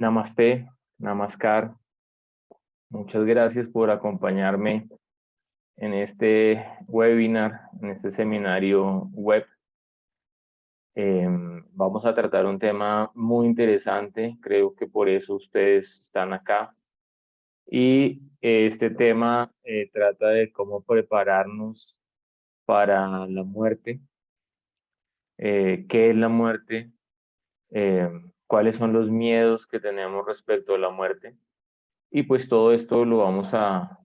Namaste, Namaskar. Muchas gracias por acompañarme en este webinar, en este seminario web. Vamos a tratar un tema muy interesante, creo que por eso ustedes están acá. Y este tema trata de cómo prepararnos para la muerte, qué es la muerte, cuáles son los miedos que tenemos respecto a la muerte. Y pues todo esto lo vamos a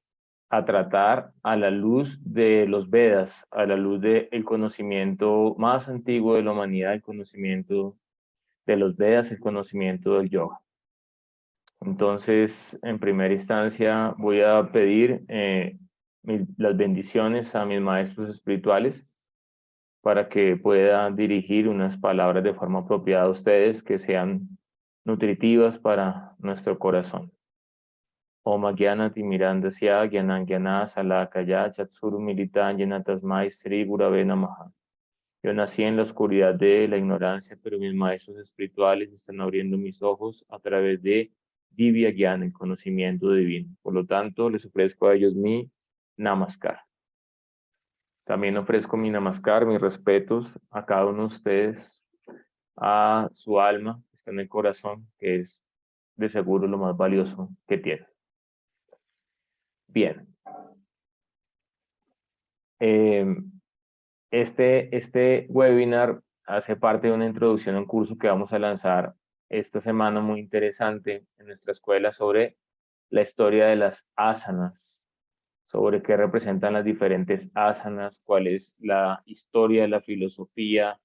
tratar a la luz de los Vedas, a la luz del conocimiento más antiguo de la humanidad, el conocimiento de los Vedas, el conocimiento del yoga. Entonces, en primera instancia, voy a pedir las bendiciones a mis maestros espirituales para que puedan dirigir unas palabras de forma apropiada a ustedes que sean nutritivas para nuestro corazón. Om Gyana Timirandasya Gyanan Gyana Salakaya Chatsuru Militan Tasmai Sri Gurave Namaha. Yo nací en la oscuridad de la ignorancia, pero mis maestros espirituales están abriendo mis ojos a través de Divya Gyana, el conocimiento divino. Por lo tanto, les ofrezco a ellos mi Namaskar. También ofrezco mi Namaskar, mis respetos a cada uno de ustedes, a su alma, que está en el corazón, que es de seguro lo más valioso que tiene. Bien. Este webinar hace parte de una introducción a un curso que vamos a lanzar esta semana muy interesante en nuestra escuela sobre la historia de las asanas, sobre qué representan las diferentes asanas, cuál es la historia, la filosofía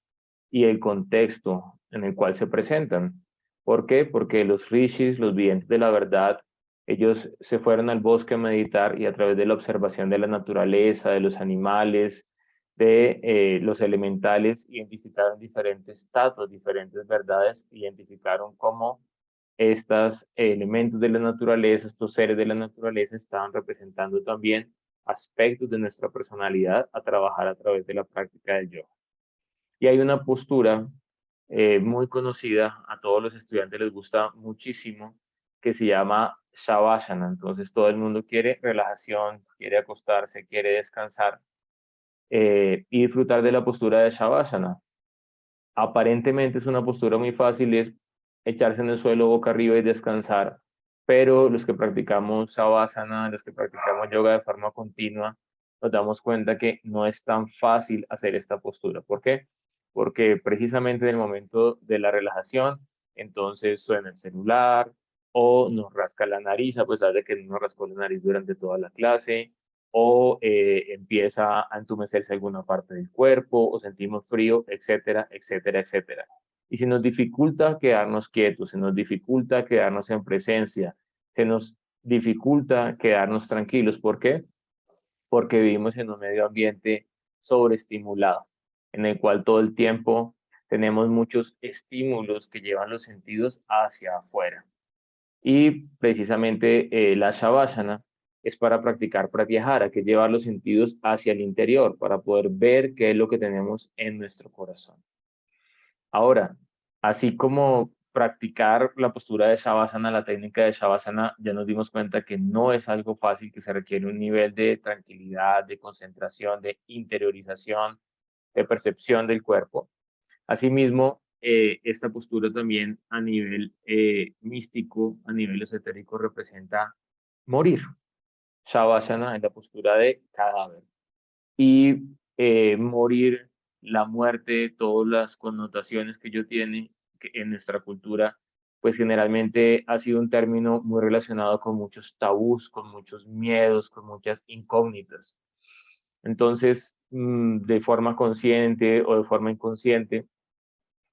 y el contexto en el cual se presentan. ¿Por qué? Porque los rishis, los videntes de la verdad, ellos se fueron al bosque a meditar y a través de la observación de la naturaleza, de los animales, de los elementales, identificaron diferentes estatus, diferentes verdades, identificaron cómo estos elementos de la naturaleza, estos seres de la naturaleza estaban representando también aspectos de nuestra personalidad a trabajar a través de la práctica del yoga. Y hay una postura muy conocida, a todos los estudiantes les gusta muchísimo, que se llama Shavasana. Entonces todo el mundo quiere relajación, quiere acostarse, quiere descansar y disfrutar de la postura de Shavasana. Aparentemente es una postura muy fácil, es echarse en el suelo boca arriba y descansar, pero los que practicamos Shavasana, los que practicamos yoga de forma continua, nos damos cuenta que no es tan fácil hacer esta postura. ¿Por qué? Porque precisamente en el momento de la relajación, entonces suena el celular o nos rasca la nariz, a pesar de que no nos rascó la nariz durante toda la clase, o empieza a entumecerse alguna parte del cuerpo, o sentimos frío, etcétera, etcétera, etcétera. Y se nos dificulta quedarnos quietos, se nos dificulta quedarnos en presencia, se nos dificulta quedarnos tranquilos. ¿Por qué? Porque vivimos en un medio ambiente sobreestimulado, en el cual todo el tiempo tenemos muchos estímulos que llevan los sentidos hacia afuera. Y precisamente la Shavasana es para practicar pratyahara, que llevar los sentidos hacia el interior, para poder ver qué es lo que tenemos en nuestro corazón. Ahora, así como practicar la postura de Shavasana, la técnica de Shavasana, ya nos dimos cuenta que no es algo fácil, que se requiere un nivel de tranquilidad, de concentración, de interiorización, de percepción del cuerpo. Asimismo, esta postura también a nivel místico, a nivel esotérico, representa morir. Shavasana es la postura de cadáver. Y morir, la muerte, todas las connotaciones que ello tiene en nuestra cultura, pues generalmente ha sido un término muy relacionado con muchos tabús, con muchos miedos, con muchas incógnitas. Entonces, de forma consciente o de forma inconsciente,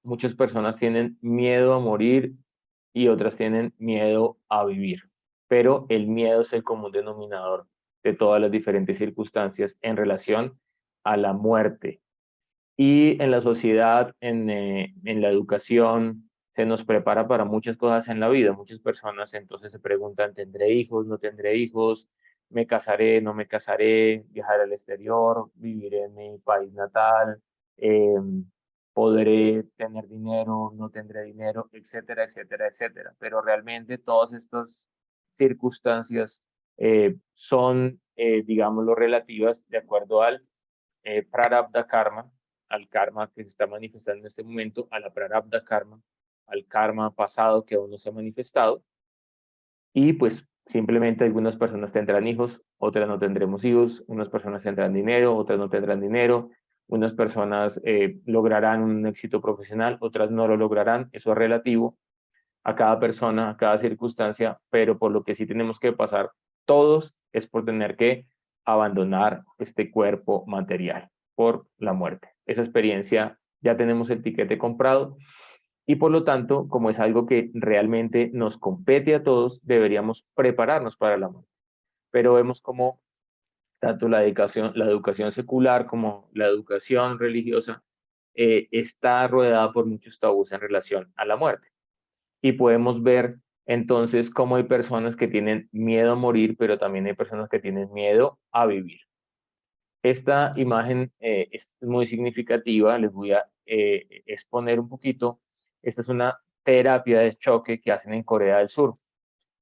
muchas personas tienen miedo a morir y otras tienen miedo a vivir, pero el miedo es el común denominador de todas las diferentes circunstancias en relación a la muerte. Y en la sociedad, en la educación, se nos prepara para muchas cosas en la vida. Muchas personas entonces se preguntan, ¿tendré hijos? ¿No tendré hijos? ¿Me casaré? ¿No me casaré? ¿Viajaré al exterior? ¿Viviré en mi país natal? podré tener dinero, no tendré dinero, etcétera, etcétera, etcétera. Pero realmente todas estas circunstancias son, digámoslo, relativas de acuerdo al Prarabdha Karma, al karma que se está manifestando en este momento, a la Prarabdha Karma, al karma pasado que aún no se ha manifestado. Y pues simplemente algunas personas tendrán hijos, otras no tendremos hijos, unas personas tendrán dinero, otras no tendrán dinero, unas personas lograrán un éxito profesional, otras no lo lograrán, eso es relativo a cada persona, a cada circunstancia, pero por lo que sí tenemos que pasar todos es por tener que abandonar este cuerpo material por la muerte. Esa experiencia ya tenemos el tiquete comprado y por lo tanto, como es algo que realmente nos compete a todos, deberíamos prepararnos para la muerte. Pero vemos como tanto la educación secular como la educación religiosa está rodeada por muchos tabús en relación a la muerte. Y podemos ver entonces cómo hay personas que tienen miedo a morir, pero también hay personas que tienen miedo a vivir. Esta imagen es muy significativa, les voy a exponer un poquito. Esta es una terapia de choque que hacen en Corea del Sur.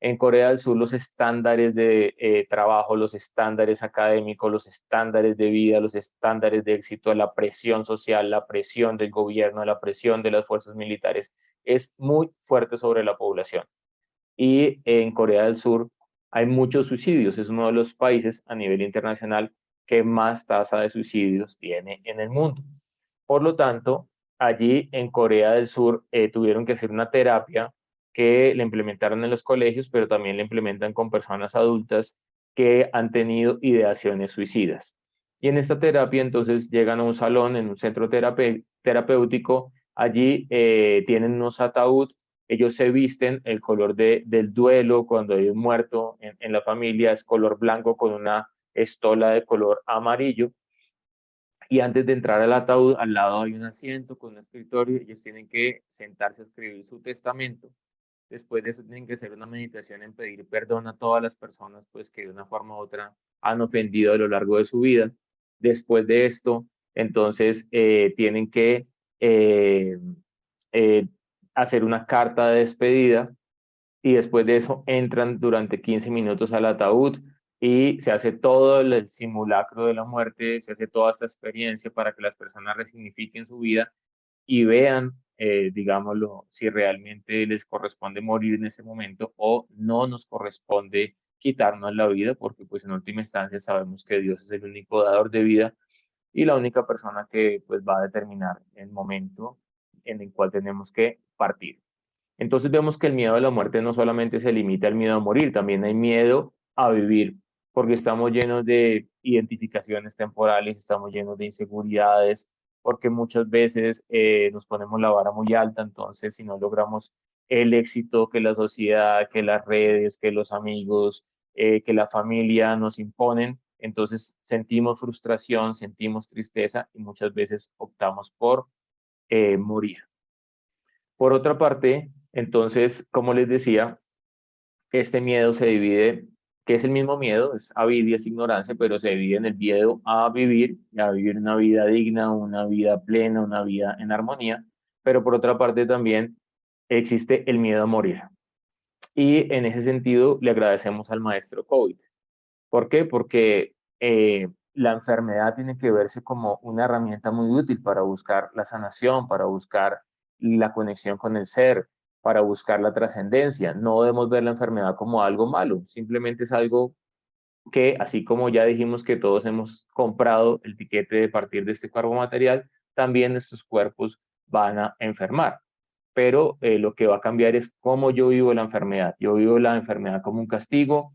En Corea del Sur los estándares de trabajo, los estándares académicos, los estándares de vida, los estándares de éxito, la presión social, la presión del gobierno, la presión de las fuerzas militares es muy fuerte sobre la población. Y en Corea del Sur hay muchos suicidios, es uno de los países a nivel internacional que más tasa de suicidios tiene en el mundo. Por lo tanto, allí en Corea del Sur tuvieron que hacer una terapia que le implementaron en los colegios, pero también le implementan con personas adultas que han tenido ideaciones suicidas. Y en esta terapia entonces llegan a un salón, en un centro terapéutico, allí tienen unos ataúd, ellos se visten, el color del duelo cuando hay un muerto en la familia es color blanco con una estola de color amarillo, y antes de entrar al ataúd, al lado hay un asiento con un escritorio, ellos tienen que sentarse a escribir su testamento. Después de eso tienen que hacer una meditación en pedir perdón a todas las personas pues, que de una forma u otra han ofendido a lo largo de su vida. Después de esto, entonces tienen que eh, eh, hacer una carta de despedida y después de eso entran durante 15 minutos al ataúd y se hace todo el simulacro de la muerte, se hace toda esta experiencia para que las personas resignifiquen su vida y vean, digámoslo, si realmente les corresponde morir en ese momento o no nos corresponde quitarnos la vida, porque pues en última instancia sabemos que Dios es el único dador de vida y la única persona que pues va a determinar el momento en el cual tenemos que partir. Entonces vemos que el miedo a la muerte no solamente se limita al miedo a morir, también hay miedo a vivir, porque estamos llenos de identificaciones temporales, estamos llenos de inseguridades, porque muchas veces nos ponemos la vara muy alta, entonces si no logramos el éxito que la sociedad, que las redes, que los amigos, que la familia nos imponen, entonces sentimos frustración, sentimos tristeza y muchas veces optamos por morir. Por otra parte, entonces, como les decía, este miedo se divide, que es el mismo miedo, es avidia, es ignorancia, pero se divide en el miedo a vivir una vida digna, una vida plena, una vida en armonía, pero por otra parte también existe el miedo a morir. Y en ese sentido le agradecemos al maestro COVID. ¿Por qué? Porque la enfermedad tiene que verse como una herramienta muy útil para buscar la sanación, para buscar la conexión con el ser, para buscar la trascendencia. No debemos ver la enfermedad como algo malo, simplemente es algo que, así como ya dijimos que todos hemos comprado el tiquete de partir de este cuerpo material, también nuestros cuerpos van a enfermar. Pero lo que va a cambiar es cómo yo vivo la enfermedad. Yo vivo la enfermedad como un castigo,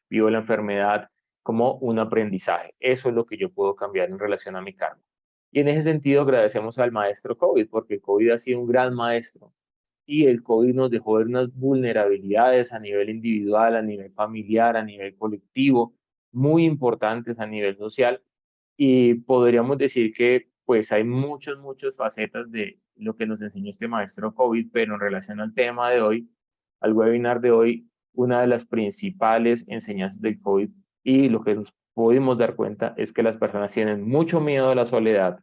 vivo la enfermedad como un aprendizaje. Eso es lo que yo puedo cambiar en relación a mi karma. Y en ese sentido agradecemos al maestro COVID, porque el COVID ha sido un gran maestro y el COVID nos dejó ver unas vulnerabilidades a nivel individual, a nivel familiar, a nivel colectivo, muy importantes a nivel social. Y podríamos decir que pues hay muchas facetas de lo que nos enseñó este maestro COVID, pero en relación al tema de hoy, al webinar de hoy, una de las principales enseñanzas del COVID y lo que nos pudimos dar cuenta es que las personas tienen mucho miedo a la soledad,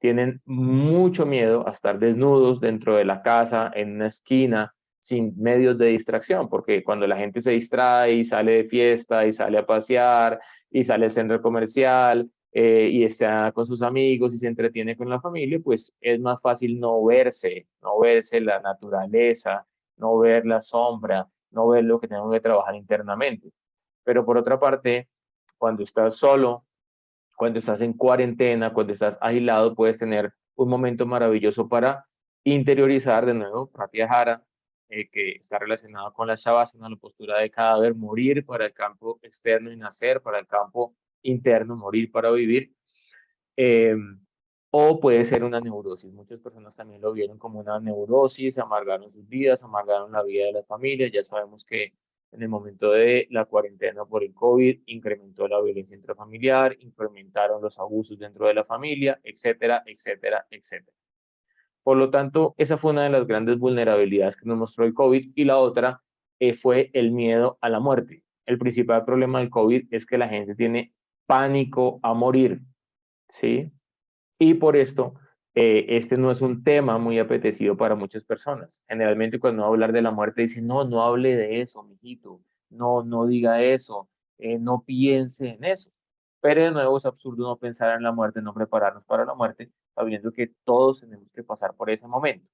tienen mucho miedo a estar desnudos dentro de la casa, en una esquina, sin medios de distracción, porque cuando la gente se distrae y sale de fiesta y sale a pasear y sale al centro comercial y está con sus amigos y se entretiene con la familia, pues es más fácil no verse la naturaleza, no ver la sombra, no ver lo que tenemos que trabajar internamente. Pero por otra parte, cuando estás solo, cuando estás en cuarentena, cuando estás aislado, puedes tener un momento maravilloso para interiorizar de nuevo, pratyahara, que está relacionado con la shavasana, la postura de cadáver, morir para el campo externo y nacer para el campo interno, morir para vivir. Eh, o puede ser una neurosis. Muchas personas también lo vieron como una neurosis, amargaron sus vidas, amargaron la vida de las familias. Ya sabemos que en el momento de la cuarentena por el COVID incrementó la violencia intrafamiliar, incrementaron los abusos dentro de la familia, etcétera, etcétera, etcétera. Por lo tanto, esa fue una de las grandes vulnerabilidades que nos mostró el COVID y la otra fue el miedo a la muerte. El principal problema del COVID es que la gente tiene pánico a morir, ¿sí? Y por esto, este no es un tema muy apetecido para muchas personas. Generalmente cuando uno va a hablar de la muerte dicen, no, no hable de eso, mijito, no, no diga eso, no piense en eso. Pero de nuevo es absurdo no pensar en la muerte, no prepararnos para la muerte, sabiendo que todos tenemos que pasar por ese momento.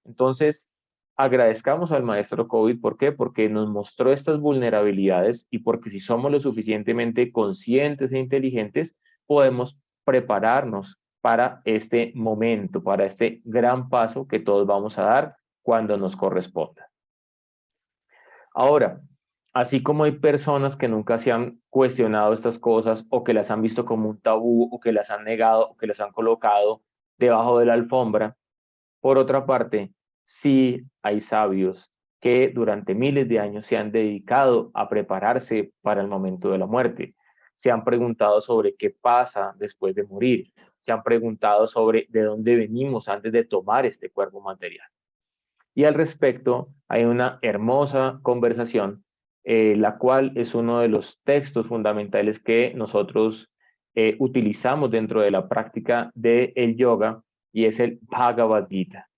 Entonces, agradezcamos al maestro COVID, ¿por qué? Porque nos mostró estas vulnerabilidades y porque si somos lo suficientemente conscientes e inteligentes, podemos prepararnos para este momento, para este gran paso que todos vamos a dar cuando nos corresponda. Ahora, así como hay personas que nunca se han cuestionado estas cosas o que las han visto como un tabú o que las han negado o que las han colocado debajo de la alfombra, por otra parte, sí hay sabios que durante miles de años se han dedicado a prepararse para el momento de la muerte. Se han preguntado sobre qué pasa después de morir. Se han preguntado sobre de dónde venimos antes de tomar este cuerpo material. Y al respecto, hay una hermosa conversación, la cual es uno de los textos fundamentales que nosotros utilizamos dentro de la práctica del yoga y es el Bhagavad Gita.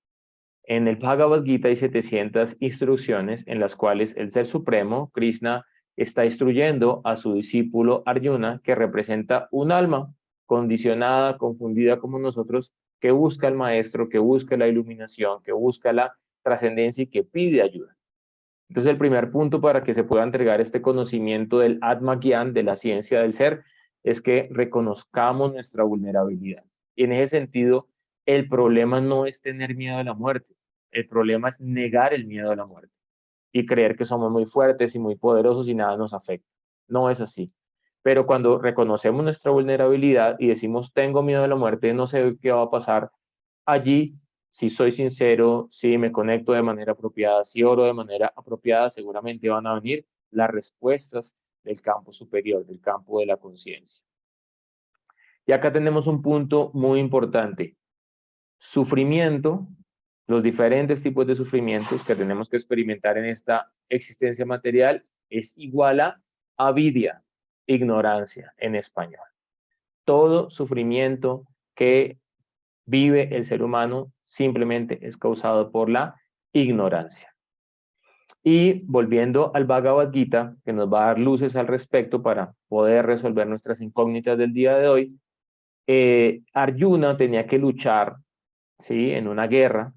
En el Bhagavad Gita hay 700 instrucciones en las cuales el Ser Supremo, Krishna, está instruyendo a su discípulo Arjuna, que representa un alma condicionada, confundida como nosotros, que busca al maestro, que busca la iluminación, que busca la trascendencia y que pide ayuda. Entonces, el primer punto para que se pueda entregar este conocimiento del Atma Gyan, de la ciencia del ser, es que reconozcamos nuestra vulnerabilidad. Y en ese sentido, el problema no es tener miedo a la muerte, el problema es negar el miedo a la muerte y creer que somos muy fuertes y muy poderosos y nada nos afecta. No es así. Pero cuando reconocemos nuestra vulnerabilidad y decimos, tengo miedo a la muerte, no sé qué va a pasar, allí, si soy sincero, si me conecto de manera apropiada, si oro de manera apropiada, seguramente van a venir las respuestas del campo superior, del campo de la conciencia. Y acá tenemos un punto muy importante. Sufrimiento, los diferentes tipos de sufrimientos que tenemos que experimentar en esta existencia material es igual a avidia, ignorancia en español. Todo sufrimiento que vive el ser humano simplemente es causado por la ignorancia. Y volviendo al Bhagavad Gita, que nos va a dar luces al respecto para poder resolver nuestras incógnitas del día de hoy, Arjuna tenía que luchar, ¿sí?, en una guerra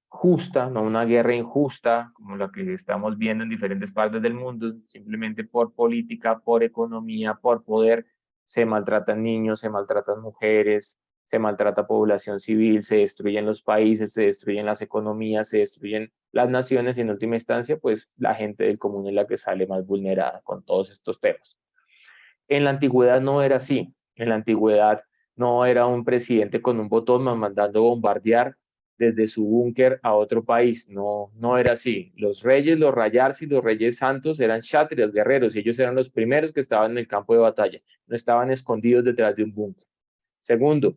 justa, no una guerra injusta como la que estamos viendo en diferentes partes del mundo, simplemente por política, por economía, por poder, se maltratan niños, se maltratan mujeres, se maltrata población civil, se destruyen los países, se destruyen las economías, se destruyen las naciones y en última instancia, pues la gente del común es la que sale más vulnerada con todos estos temas. En la antigüedad no era así. En la antigüedad no era un presidente con un botón mandando bombardear desde su búnker a otro país. No, no era así. Los reyes, los rayars y los reyes santos eran kshatriyas, guerreros, y ellos eran los primeros que estaban en el campo de batalla. No estaban escondidos detrás de un búnker. Segundo,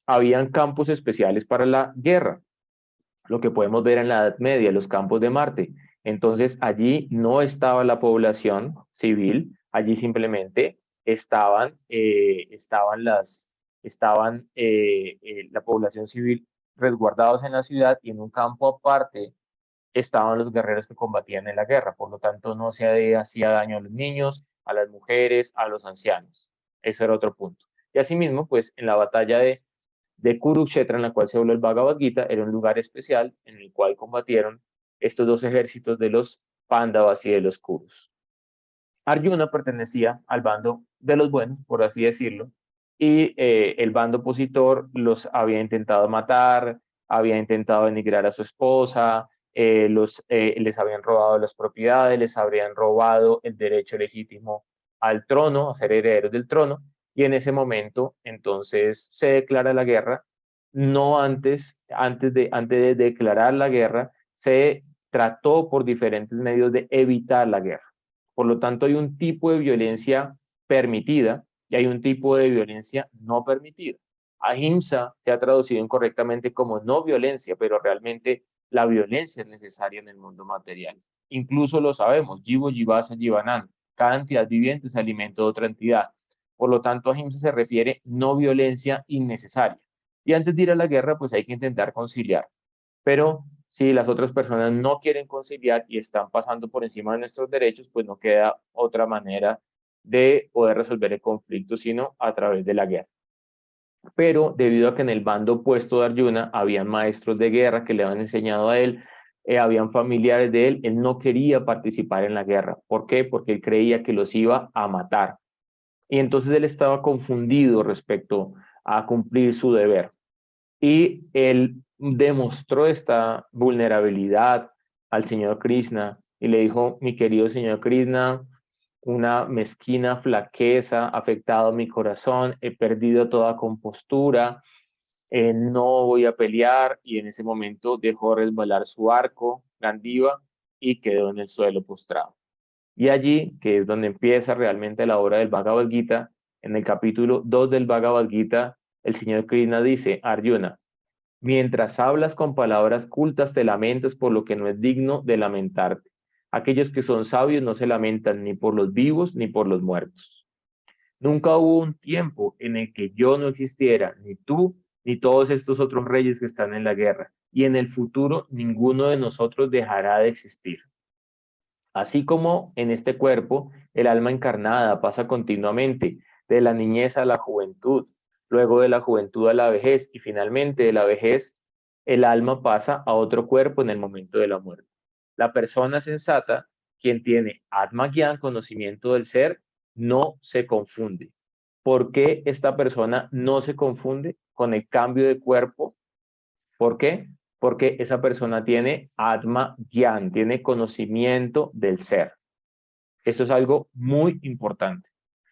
habían campos especiales para la guerra, lo que podemos ver en la Edad Media, los campos de Marte. Entonces, allí no estaba la población civil, allí simplemente estaban estaban la población civil resguardados en la ciudad, y en un campo aparte estaban los guerreros que combatían en la guerra. Por lo tanto, no se hacía daño a los niños, a las mujeres, a los ancianos. Ese era otro punto. Y asimismo, pues en la batalla de Kurukshetra, en la cual se habló el Bhagavad Gita, era un lugar especial en el cual combatieron estos dos ejércitos de los Pándavas y de los Kurus. Arjuna pertenecía al bando de los buenos, por así decirlo, y el bando opositor los había intentado matar, había intentado denigrar a su esposa, les habían robado las propiedades, les habrían robado el derecho legítimo al trono, a ser herederos del trono, y en ese momento entonces se declara la guerra. No antes de declarar la guerra, se trató por diferentes medios de evitar la guerra. Por lo tanto, hay un tipo de violencia permitida y hay un tipo de violencia no permitida. Ahimsa se ha traducido incorrectamente como no violencia, pero realmente la violencia es necesaria en el mundo material. Incluso lo sabemos, Jivo Jivasa Jivanan, cada entidad viviente es alimento de otra entidad. Por lo tanto, ahimsa se refiere no violencia innecesaria. Y antes de ir a la guerra, pues hay que intentar conciliar. Pero si las otras personas no quieren conciliar y están pasando por encima de nuestros derechos, pues no queda otra manera de poder resolver el conflicto, sino a través de la guerra. Pero debido a que en el bando opuesto de Arjuna habían maestros de guerra que le habían enseñado a él, habían familiares de él, él no quería participar en la guerra. ¿Por qué? Porque él creía que los iba a matar. Y entonces él estaba confundido respecto a cumplir su deber. Y él demostró esta vulnerabilidad al señor Krishna y le dijo: mi querido señor Krishna, una mezquina flaqueza ha afectado mi corazón, he perdido toda compostura, no voy a pelear. Y en ese momento dejó resbalar su arco, Gandiva, y quedó en el suelo postrado. Y allí, que es donde empieza realmente la obra del Bhagavad Gita, en el capítulo 2 del Bhagavad Gita, el señor Krishna dice: Arjuna, mientras hablas con palabras cultas, te lamentas por lo que no es digno de lamentarte. Aquellos que son sabios no se lamentan ni por los vivos ni por los muertos. Nunca hubo un tiempo en el que yo no existiera, ni tú, ni todos estos otros reyes que están en la guerra. Y en el futuro ninguno de nosotros dejará de existir. Así como en este cuerpo, el alma encarnada pasa continuamente de la niñez a la juventud, luego de la juventud a la vejez, y finalmente de la vejez el alma pasa a otro cuerpo en el momento de la muerte. La persona sensata, quien tiene Atma Gyan, conocimiento del ser, no se confunde. ¿Por qué esta persona no se confunde con el cambio de cuerpo? ¿Por qué? Porque esa persona tiene Atma Gyan, tiene conocimiento del ser. Esto es algo muy importante.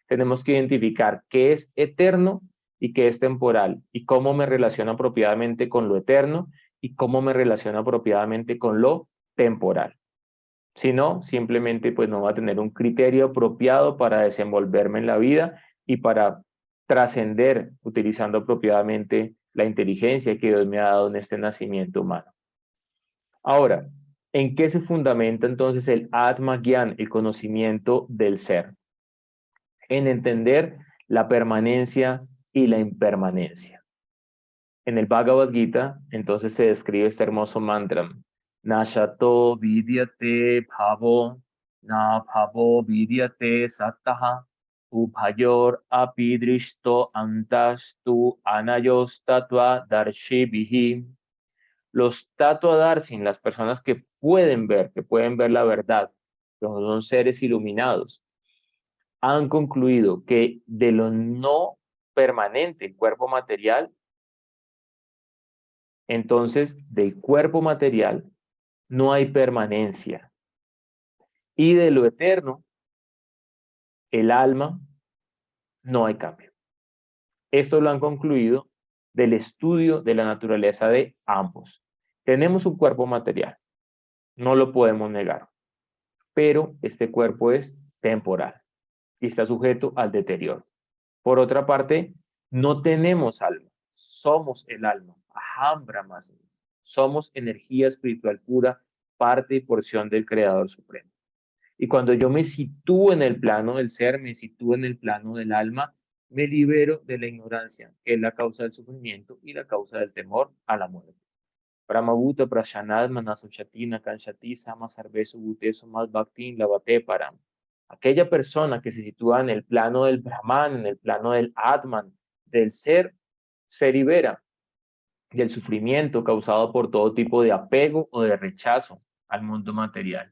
Tenemos que identificar qué es eterno y qué es temporal, y cómo me relaciono apropiadamente con lo eterno y cómo me relaciono apropiadamente con lo temporal. Si no, simplemente pues no va a tener un criterio apropiado para desenvolverme en la vida y para trascender utilizando apropiadamente la inteligencia que Dios me ha dado en este nacimiento humano. Ahora, ¿en qué se fundamenta entonces el Atma Gyan, el conocimiento del ser? En entender la permanencia y la impermanencia. En el Bhagavad Gita, entonces se describe este hermoso mantra: Nashato vidyate bhavo, na bhavo vidyate sattaha, ubhayor apidrishto antastu anayos tatua darshibihi. Los Tatuadarsin, las personas que pueden ver la verdad, que son seres iluminados, han concluido que de lo no permanente, el cuerpo material, entonces del cuerpo material no hay permanencia. Y de lo eterno, el alma, no hay cambio. Esto lo han concluido del estudio de la naturaleza de ambos. Tenemos un cuerpo material, no lo podemos negar, pero este cuerpo es temporal y está sujeto al deterioro. Por otra parte, no tenemos alma, somos el alma, Aham Brahmasmi. Somos energía espiritual pura, parte y porción del Creador Supremo. Y cuando yo me sitúo en el plano del ser, me sitúo en el plano del alma, me libero de la ignorancia, que es la causa del sufrimiento y la causa del temor a la muerte. Brahmabhuta prashanad manasochatina kanshati sama sarvesu bhutesu mas bhaktin lavate param. Aquella persona que se sitúa en el plano del Brahman, en el plano del Atman, del ser, se libera del sufrimiento causado por todo tipo de apego o de rechazo al mundo material.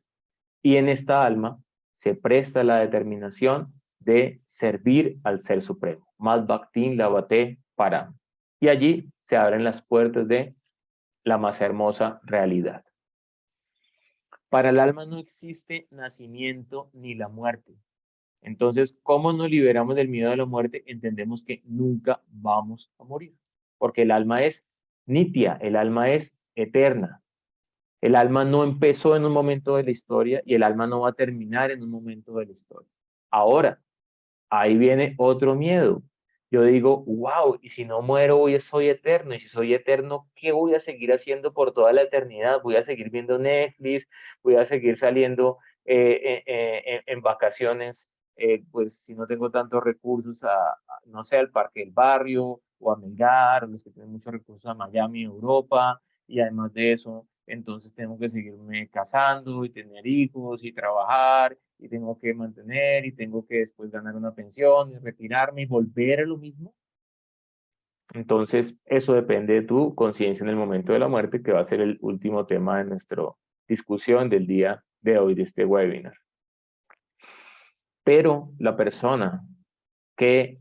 Y en esta alma se presta la determinación de servir al Ser Supremo. Más Bhaktin Lavate para. Y allí se abren las puertas de la más hermosa realidad. Para el alma no existe nacimiento ni la muerte. Entonces, ¿cómo nos liberamos del miedo a la muerte? Entendemos que nunca vamos a morir, porque el alma es nitya, el alma es eterna. El alma no empezó en un momento de la historia y el alma no va a terminar en un momento de la historia. Ahora, ahí viene otro miedo. Yo digo, wow, y si no muero, hoy soy eterno. Y si soy eterno, ¿qué voy a seguir haciendo por toda la eternidad? Voy a seguir viendo Netflix, voy a seguir saliendo en vacaciones, pues si no tengo tantos recursos, no sé, al parque del barrio o a Melgar, los que tienen muchos recursos a Miami, Europa, y además de eso, entonces tengo que seguirme casando y tener hijos y trabajar y tengo que mantener y tengo que después ganar una pensión y retirarme y volver a lo mismo. Entonces, eso depende de tu conciencia en el momento de la muerte, que va a ser el último tema de nuestra discusión del día de hoy, de este webinar. Pero la persona que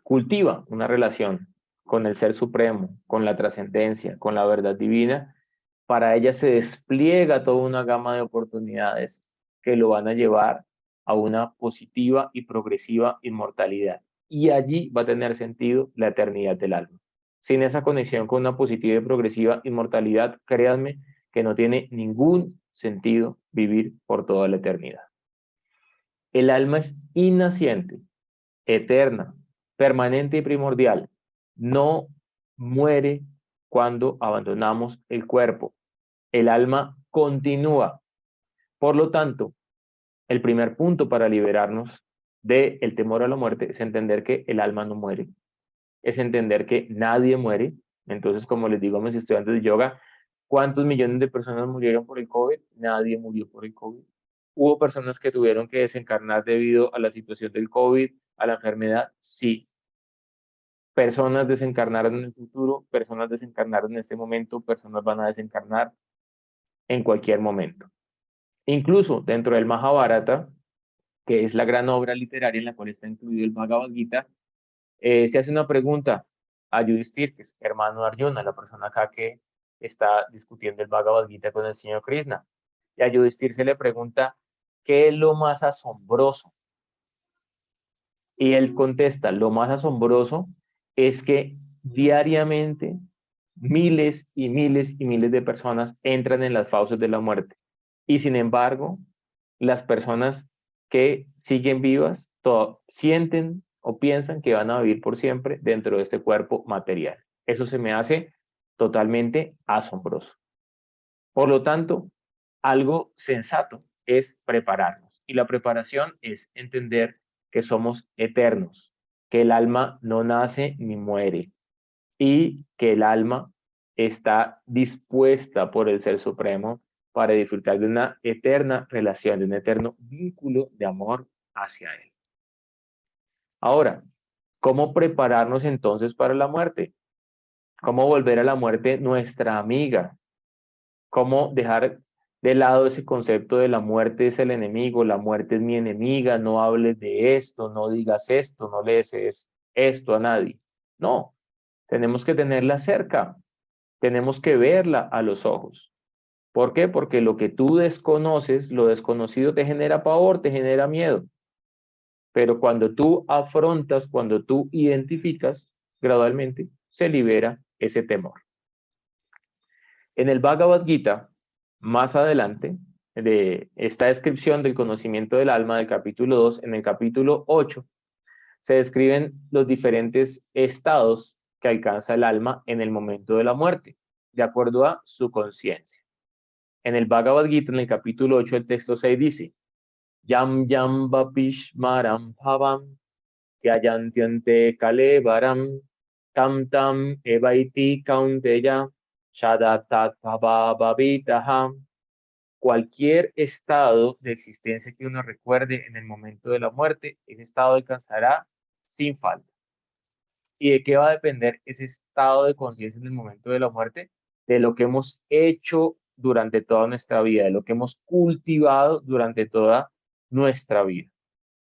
cultiva una relación con el Ser Supremo, con la trascendencia, con la verdad divina, para ella se despliega toda una gama de oportunidades que lo van a llevar a una positiva y progresiva inmortalidad. Y allí va a tener sentido la eternidad del alma. Sin esa conexión con una positiva y progresiva inmortalidad, créanme que no tiene ningún sentido vivir por toda la eternidad. El alma es innaciente, eterna, permanente y primordial. No muere cuando abandonamos el cuerpo. El alma continúa. Por lo tanto, el primer punto para liberarnos del temor a la muerte es entender que el alma no muere. Es entender que nadie muere. Entonces, como les digo a mis estudiantes de yoga, ¿cuántos millones de personas murieron por el COVID? Nadie murió por el COVID. ¿Hubo personas que tuvieron que desencarnar debido a la situación del COVID, a la enfermedad? Sí. Personas desencarnaron en el futuro, personas desencarnaron en este momento, personas van a desencarnar en cualquier momento. Incluso dentro del Mahabharata, que es la gran obra literaria en la cual está incluido el Bhagavad Gita, se hace una pregunta a Yudhishthira, que es hermano de Arjuna, la persona acá que está discutiendo el Bhagavad Gita con el señor Krishna. Y a Yudhishthira se le pregunta, ¿qué es lo más asombroso? Y él contesta, lo más asombroso es que diariamente miles y miles y miles de personas entran en las fauces de la muerte. Y sin embargo, las personas que siguen vivas sienten o piensan que van a vivir por siempre dentro de este cuerpo material. Eso se me hace totalmente asombroso. Por lo tanto, algo sensato es prepararnos. Y la preparación es entender que somos eternos, que el alma no nace ni muere y que el alma está dispuesta por el Ser Supremo para disfrutar de una eterna relación, de un eterno vínculo de amor hacia Él. Ahora, ¿cómo prepararnos entonces para la muerte? ¿Cómo volver a la muerte nuestra amiga? ¿Cómo dejar de lado ese concepto de la muerte es el enemigo, la muerte es mi enemiga, no hables de esto, no digas esto, no le desees esto a nadie? No, tenemos que tenerla cerca, tenemos que verla a los ojos. ¿Por qué? Porque lo que tú desconoces, lo desconocido te genera pavor, te genera miedo. Pero cuando tú afrontas, cuando tú identificas, gradualmente se libera ese temor. En el Bhagavad Gita, más adelante, de esta descripción del conocimiento del alma del capítulo 2, en el capítulo 8, se describen los diferentes estados que alcanza el alma en el momento de la muerte, de acuerdo a su conciencia. En el Bhagavad Gita, en el capítulo 8, el texto 6 dice, Yam yam vapishmaram bhavam Tyayantyante Kalevaram, Tam Tam Evaiti Kaunteya, Shadatat Bhavavavitaha. Cualquier estado de existencia que uno recuerde en el momento de la muerte, ese estado alcanzará sin falta. ¿Y de qué va a depender ese estado de conciencia en el momento de la muerte? De lo que hemos hecho durante toda nuestra vida, de lo que hemos cultivado durante toda nuestra vida.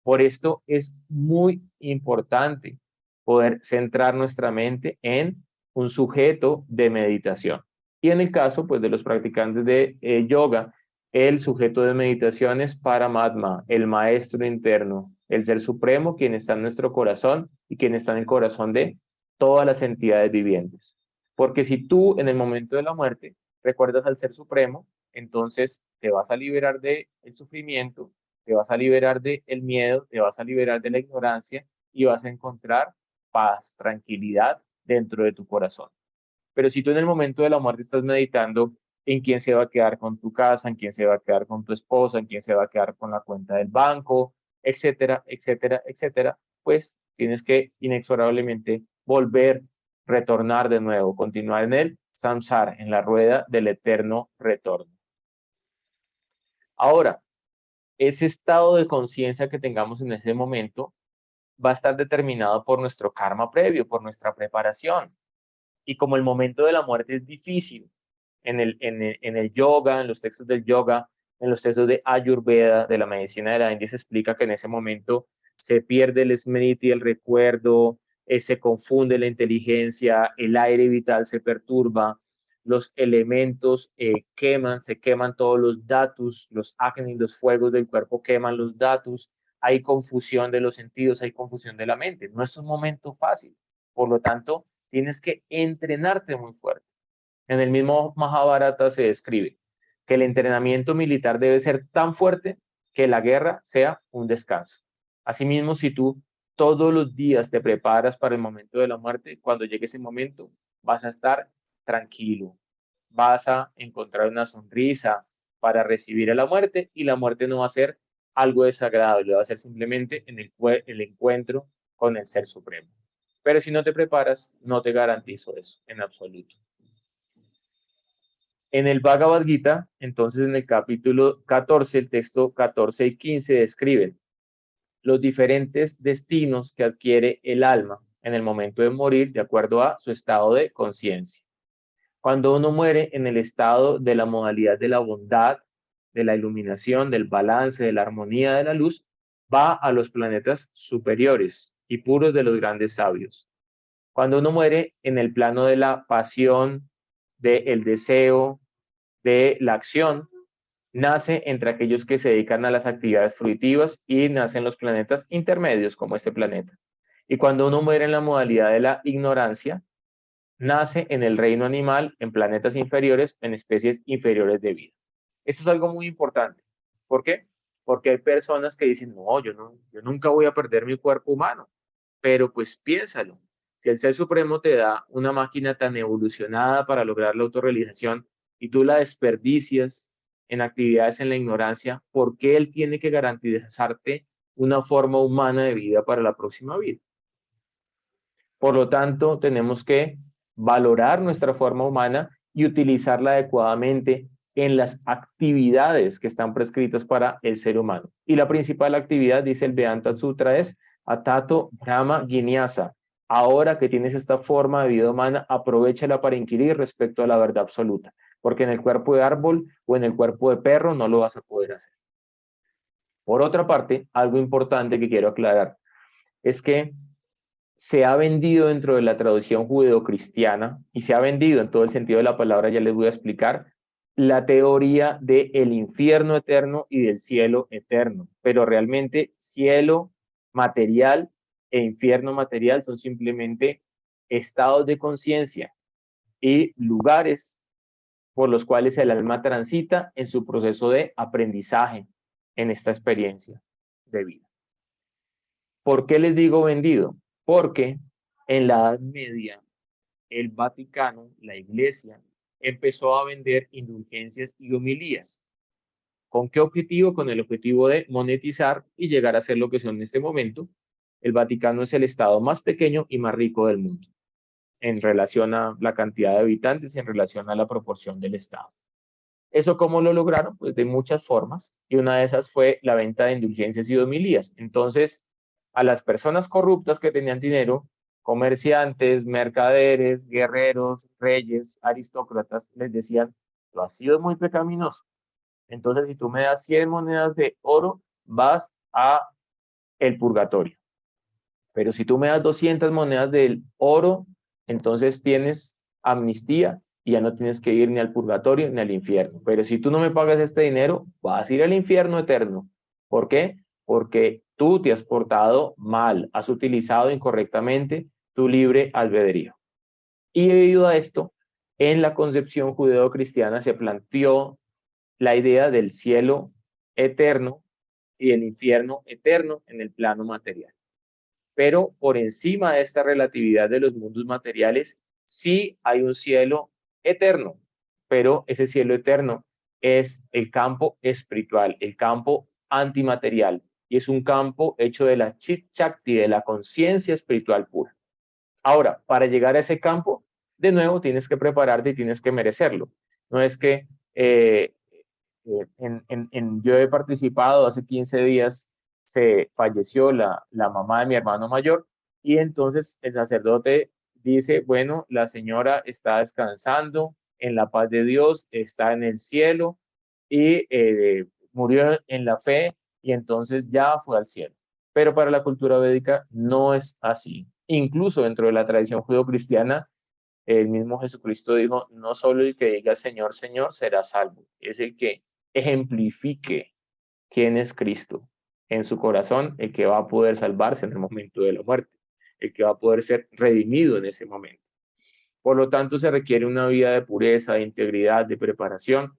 Por esto es muy importante poder centrar nuestra mente en un sujeto de meditación. Y en el caso pues, de los practicantes de yoga, el sujeto de meditación es Paramatma, el maestro interno, el ser supremo, quien está en nuestro corazón y quien está en el corazón de todas las entidades vivientes. Porque si tú en el momento de la muerte recuerdas al ser supremo, entonces te vas a liberar del sufrimiento, te vas a liberar del miedo, te vas a liberar de la ignorancia y vas a encontrar paz, tranquilidad dentro de tu corazón. Pero si tú en el momento de la muerte estás meditando en quién se va a quedar con tu casa, en quién se va a quedar con tu esposa, en quién se va a quedar con la cuenta del banco, etcétera, etcétera, etcétera, pues tienes que inexorablemente volver, retornar de nuevo, continuar en el samsara, en la rueda del eterno retorno. Ahora, ese estado de conciencia que tengamos en ese momento va a estar determinado por nuestro karma previo, por nuestra preparación. Y como el momento de la muerte es difícil, en el yoga, en los textos del yoga, en los textos de Ayurveda, de la medicina de la India, se explica que en ese momento se pierde el smriti, el recuerdo, se confunde la inteligencia, el aire vital se perturba, los elementos se queman todos los datus, los agni, los fuegos del cuerpo queman los datus, hay confusión de los sentidos, hay confusión de la mente. No es un momento fácil. Por lo tanto, tienes que entrenarte muy fuerte. En el mismo Mahabharata se describe que el entrenamiento militar debe ser tan fuerte que la guerra sea un descanso. Asimismo, si tú todos los días te preparas para el momento de la muerte, cuando llegue ese momento, vas a estar tranquilo, vas a encontrar una sonrisa para recibir a la muerte y la muerte no va a ser algo desagradable, va a ser simplemente en el encuentro con el Ser Supremo. Pero si no te preparas, no te garantizo eso en absoluto. En el Bhagavad Gita, entonces en el capítulo 14, el texto 14 y 15 describen los diferentes destinos que adquiere el alma en el momento de morir de acuerdo a su estado de conciencia. Cuando uno muere en el estado de la modalidad de la bondad, de la iluminación, del balance, de la armonía, de la luz, va a los planetas superiores y puros de los grandes sabios. Cuando uno muere en el plano de la pasión, del deseo, de la acción, nace entre aquellos que se dedican a las actividades fruitivas y nacen los planetas intermedios como este planeta. Y cuando uno muere en la modalidad de la ignorancia, nace en el reino animal, en planetas inferiores, en especies inferiores de vida. Esto es algo muy importante. ¿Por qué? Porque hay personas que dicen, no, yo nunca voy a perder mi cuerpo humano. Pero pues piénsalo, si el Ser Supremo te da una máquina tan evolucionada para lograr la autorrealización y tú la desperdicias en actividades en la ignorancia, ¿por qué él tiene que garantizarte una forma humana de vida para la próxima vida? Por lo tanto, tenemos que valorar nuestra forma humana y utilizarla adecuadamente en las actividades que están prescritas para el ser humano. Y la principal actividad, dice el Vedanta Sutra, es Atato Brahma Ginyasa. Ahora que tienes esta forma de vida humana, aprovéchala para inquirir respecto a la verdad absoluta, porque en el cuerpo de árbol o en el cuerpo de perro no lo vas a poder hacer. Por otra parte, algo importante que quiero aclarar es que se ha vendido dentro de la tradición judeocristiana y se ha vendido en todo el sentido de la palabra, ya les voy a explicar, la teoría del infierno eterno y del cielo eterno, pero realmente cielo material e infierno material son simplemente estados de conciencia y lugares por los cuales el alma transita en su proceso de aprendizaje en esta experiencia de vida. ¿Por qué les digo vendido? Porque en la Edad Media el Vaticano, la Iglesia, empezó a vender indulgencias y homilías. ¿Con qué objetivo? Con el objetivo de monetizar y llegar a ser lo que son en este momento el Vaticano es el estado más pequeño y más rico del mundo en relación a la cantidad de habitantes y en relación a la proporción del estado. ¿Eso cómo lo lograron? Pues de muchas formas, y una de esas fue la venta de indulgencias y de homilías. Entonces, a las personas corruptas que tenían dinero, comerciantes, mercaderes, guerreros, reyes, aristócratas, les decían, tú has sido muy pecaminoso. Entonces, si tú me das 100 monedas de oro, vas a el purgatorio. Pero si tú me das 200 monedas del oro, entonces tienes amnistía y ya no tienes que ir ni al purgatorio ni al infierno. Pero si tú no me pagas este dinero, vas a ir al infierno eterno. ¿Por qué? Porque tú te has portado mal, has utilizado incorrectamente tu libre albedrío. Y debido a esto, en la concepción judeocristiana se planteó la idea del cielo eterno y el infierno eterno en el plano material. Pero por encima de esta relatividad de los mundos materiales, sí hay un cielo eterno, pero ese cielo eterno es el campo espiritual, el campo antimaterial, y es un campo hecho de la chit shakti, de la conciencia espiritual pura. Ahora, para llegar a ese campo, de nuevo tienes que prepararte y tienes que merecerlo. No es que yo he participado hace 15 días, se falleció la mamá de mi hermano mayor y entonces el sacerdote dice, bueno, la señora está descansando en la paz de Dios, está en el cielo y murió en la fe y entonces ya fue al cielo. Pero para la cultura védica no es así. Incluso dentro de la tradición judeocristiana, el mismo Jesucristo dijo, no solo el que diga Señor, Señor será salvo, es el que ejemplifique quién es Cristo en su corazón, el que va a poder salvarse en el momento de la muerte, el que va a poder ser redimido en ese momento. Por lo tanto, se requiere una vida de pureza, de integridad, de preparación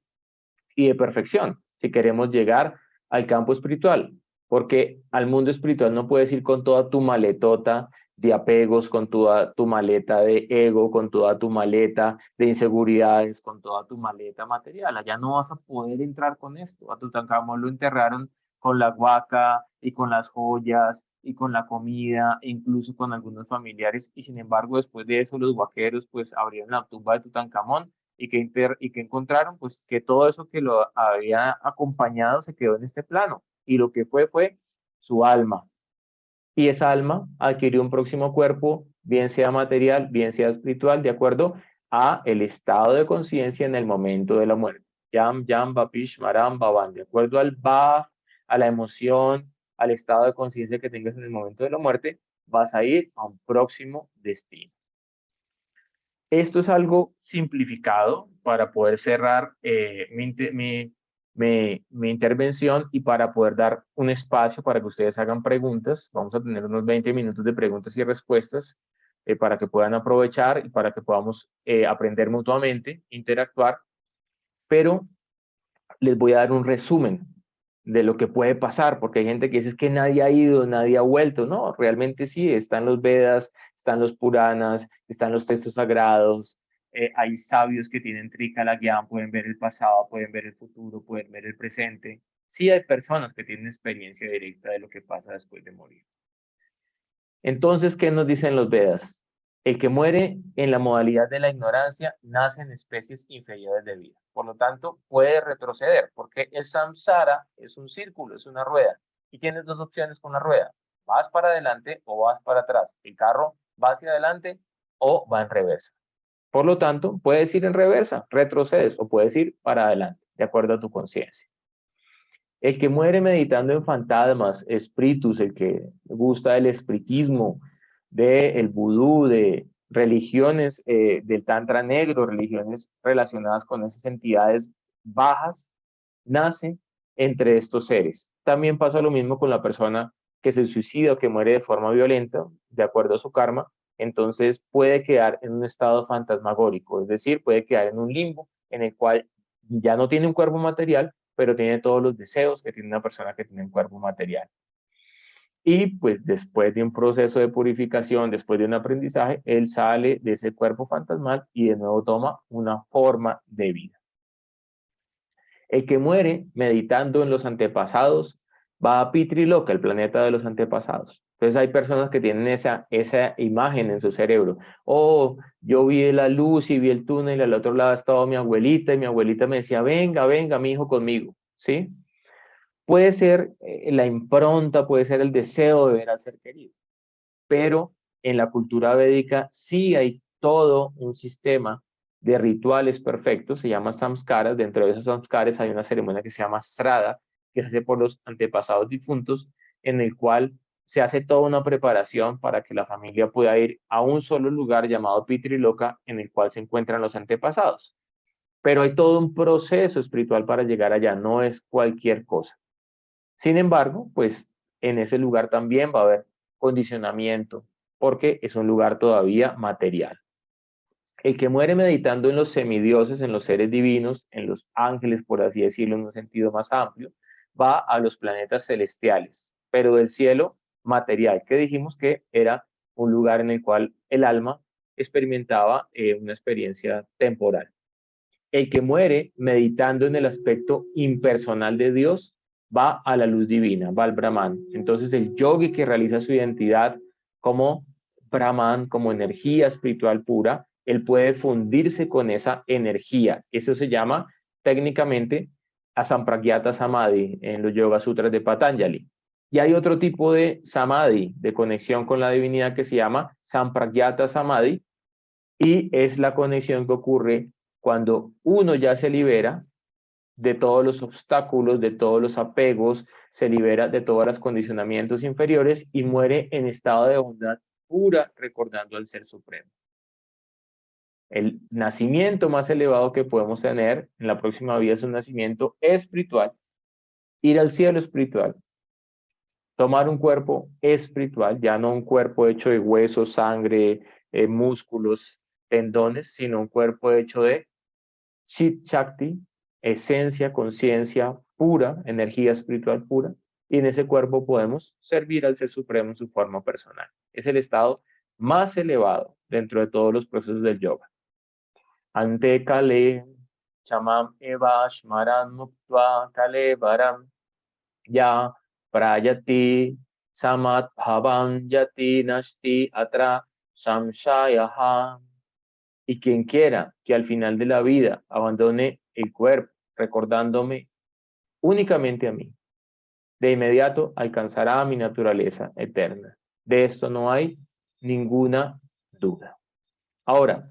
y de perfección si queremos llegar al campo espiritual, porque al mundo espiritual no puedes ir con toda tu maletota de apegos, con toda tu maleta de ego, con toda tu maleta de inseguridades, con toda tu maleta material. Allá no vas a poder entrar con esto. A Tutankamón lo enterraron con la huaca y con las joyas y con la comida, e incluso con algunos familiares, y sin embargo después de eso los huaqueros pues abrieron la tumba de Tutankamón y que encontraron pues que todo eso que lo había acompañado se quedó en este plano y lo que fue su alma, y esa alma adquirió un próximo cuerpo, bien sea material, bien sea espiritual, de acuerdo a el estado de conciencia en el momento de la muerte. Yam, yam, bapish, maram, baban, de acuerdo al ba, a la emoción, al estado de conciencia que tengas en el momento de la muerte, vas a ir a un próximo destino. Esto es algo simplificado para poder cerrar mi intervención y para poder dar un espacio para que ustedes hagan preguntas. Vamos a tener unos 20 minutos de preguntas y respuestas para que puedan aprovechar y para que podamos aprender mutuamente, interactuar, pero les voy a dar un resumen de lo que puede pasar, porque hay gente que dice que nadie ha ido, nadie ha vuelto. No, realmente sí, están los Vedas, están los Puranas, están los textos sagrados, hay sabios que tienen Trikala Gyan, pueden ver el pasado, pueden ver el futuro, pueden ver el presente. Sí hay personas que tienen experiencia directa de lo que pasa después de morir. Entonces, ¿qué nos dicen los Vedas? El que muere en la modalidad de la ignorancia nace en especies inferiores de vida. Por lo tanto, puede retroceder, porque el samsara es un círculo, es una rueda. Y tienes dos opciones con la rueda. Vas para adelante o vas para atrás. El carro va hacia adelante o va en reversa. Por lo tanto, puedes ir en reversa, retrocedes, o puedes ir para adelante, de acuerdo a tu conciencia. El que muere meditando en fantasmas, espíritus, el que gusta del espiritismo, del vudú, de religiones del tantra negro, religiones relacionadas con esas entidades bajas, nace entre estos seres. También pasa lo mismo con la persona que se suicida o que muere de forma violenta, de acuerdo a su karma, entonces puede quedar en un estado fantasmagórico, es decir, puede quedar en un limbo en el cual ya no tiene un cuerpo material, pero tiene todos los deseos que tiene una persona que tiene un cuerpo material. Y pues después de un proceso de purificación, después de un aprendizaje, él sale de ese cuerpo fantasmal y de nuevo toma una forma de vida. El que muere meditando en los antepasados va a Pitriloka, el planeta de los antepasados. Entonces hay personas que tienen esa imagen en su cerebro. Oh, yo vi la luz y vi el túnel y al otro lado estaba mi abuelita y mi abuelita me decía, venga, venga, mi hijo conmigo, ¿sí? Puede ser la impronta, puede ser el deseo de ver al ser querido, pero en la cultura védica sí hay todo un sistema de rituales perfectos, se llama samskaras. Dentro de esos samskaras hay una ceremonia que se llama srada, que se hace por los antepasados difuntos, en el cual se hace toda una preparación para que la familia pueda ir a un solo lugar llamado Pitriloka, en el cual se encuentran los antepasados. Pero hay todo un proceso espiritual para llegar allá, no es cualquier cosa. Sin embargo, pues en ese lugar también va a haber condicionamiento, porque es un lugar todavía material. El que muere meditando en los semidioses, en los seres divinos, en los ángeles, por así decirlo, en un sentido más amplio, va a los planetas celestiales, pero del cielo material, que dijimos que era un lugar en el cual el alma experimentaba una experiencia temporal. El que muere meditando en el aspecto impersonal de Dios va a la luz divina, va al Brahman. Entonces el yogi que realiza su identidad como Brahman, como energía espiritual pura, él puede fundirse con esa energía. Eso se llama técnicamente Asampragyata Samadhi en los Yoga Sutras de Patanjali. Y hay otro tipo de Samadhi, de conexión con la divinidad, que se llama Sampragyata Samadhi, y es la conexión que ocurre cuando uno ya se libera de todos los obstáculos, de todos los apegos, se libera de todos los condicionamientos inferiores y muere en estado de bondad pura, recordando al Ser Supremo. El nacimiento más elevado que podemos tener en la próxima vida es un nacimiento espiritual, ir al cielo espiritual, tomar un cuerpo espiritual, ya no un cuerpo hecho de huesos, sangre, músculos, tendones, sino un cuerpo hecho de Chit Shakti, esencia, conciencia pura, energía espiritual pura, y en ese cuerpo podemos servir al Ser Supremo en su forma personal. Es el estado más elevado dentro de todos los procesos del yoga. Ante Kale, Chamam Eva Shmaran Muktva Kale Varam, Ya Prayati Samat Bhavan Yati Nashti Atra Samshayaha. Y quien quiera que al final de la vida abandone el cuerpo, recordándome únicamente a mí, de inmediato alcanzará mi naturaleza eterna. De esto no hay ninguna duda. Ahora,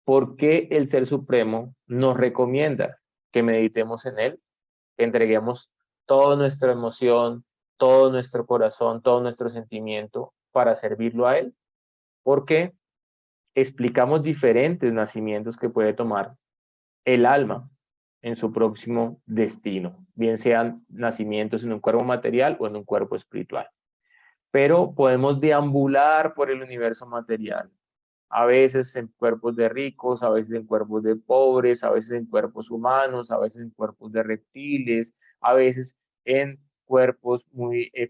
¿por qué el Ser Supremo nos recomienda que meditemos en Él, que entreguemos toda nuestra emoción, todo nuestro corazón, todo nuestro sentimiento para servirlo a Él? Porque explicamos diferentes nacimientos que puede tomar el alma en su próximo destino, bien sean nacimientos en un cuerpo material o en un cuerpo espiritual. Pero podemos deambular por el universo material, a veces en cuerpos de ricos, a veces en cuerpos de pobres, a veces en cuerpos humanos, a veces en cuerpos de reptiles, a veces en cuerpos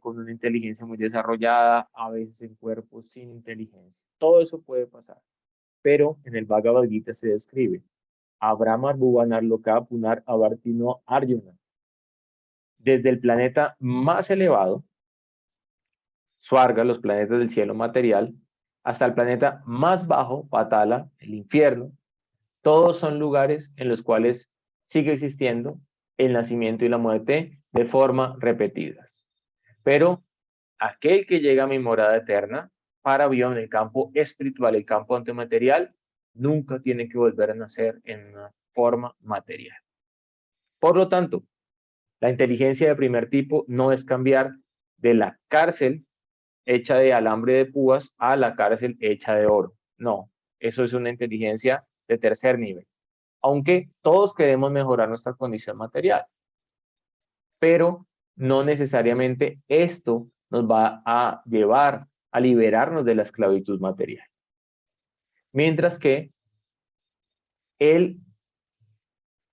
con una inteligencia muy desarrollada, a veces en cuerpos sin inteligencia. Todo eso puede pasar, pero en el Bhagavad Gita se describe Abrahma Bhuvanar Loka Punar Avartino Arjuna. Desde el planeta más elevado, Swarga, los planetas del cielo material, hasta el planeta más bajo, Patala, el infierno, todos son lugares en los cuales sigue existiendo el nacimiento y la muerte de forma repetidas. Pero aquel que llega a mi morada eterna, para vio en el campo espiritual, el campo antimaterial, nunca tiene que volver a nacer en una forma material. Por lo tanto, la inteligencia de primer tipo no es cambiar de la cárcel hecha de alambre de púas a la cárcel hecha de oro. No, eso es una inteligencia de tercer nivel. Aunque todos queremos mejorar nuestra condición material, pero no necesariamente esto nos va a llevar a liberarnos de la esclavitud material. Mientras que el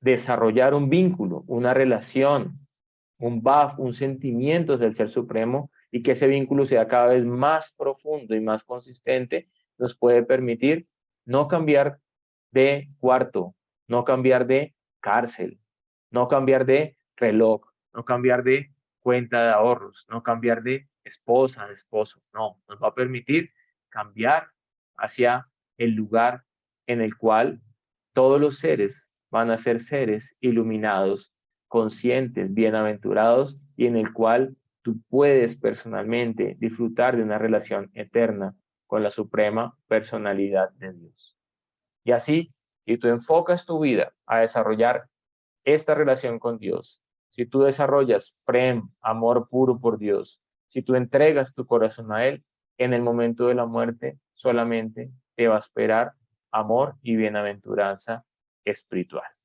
desarrollar un vínculo, una relación, un BAF, un sentimiento del Ser Supremo, y que ese vínculo sea cada vez más profundo y más consistente, nos puede permitir no cambiar de cuarto, no cambiar de cárcel, no cambiar de reloj, no cambiar de cuenta de ahorros, no cambiar de esposa, de esposo. No, nos va a permitir cambiar hacia el lugar en el cual todos los seres van a ser seres iluminados, conscientes, bienaventurados, y en el cual tú puedes personalmente disfrutar de una relación eterna con la suprema personalidad de Dios. Y así, si tú enfocas tu vida a desarrollar esta relación con Dios, si tú desarrollas prem, amor puro por Dios, si tú entregas tu corazón a Él, en el momento de la muerte solamente te va a esperar amor y bienaventuranza espiritual.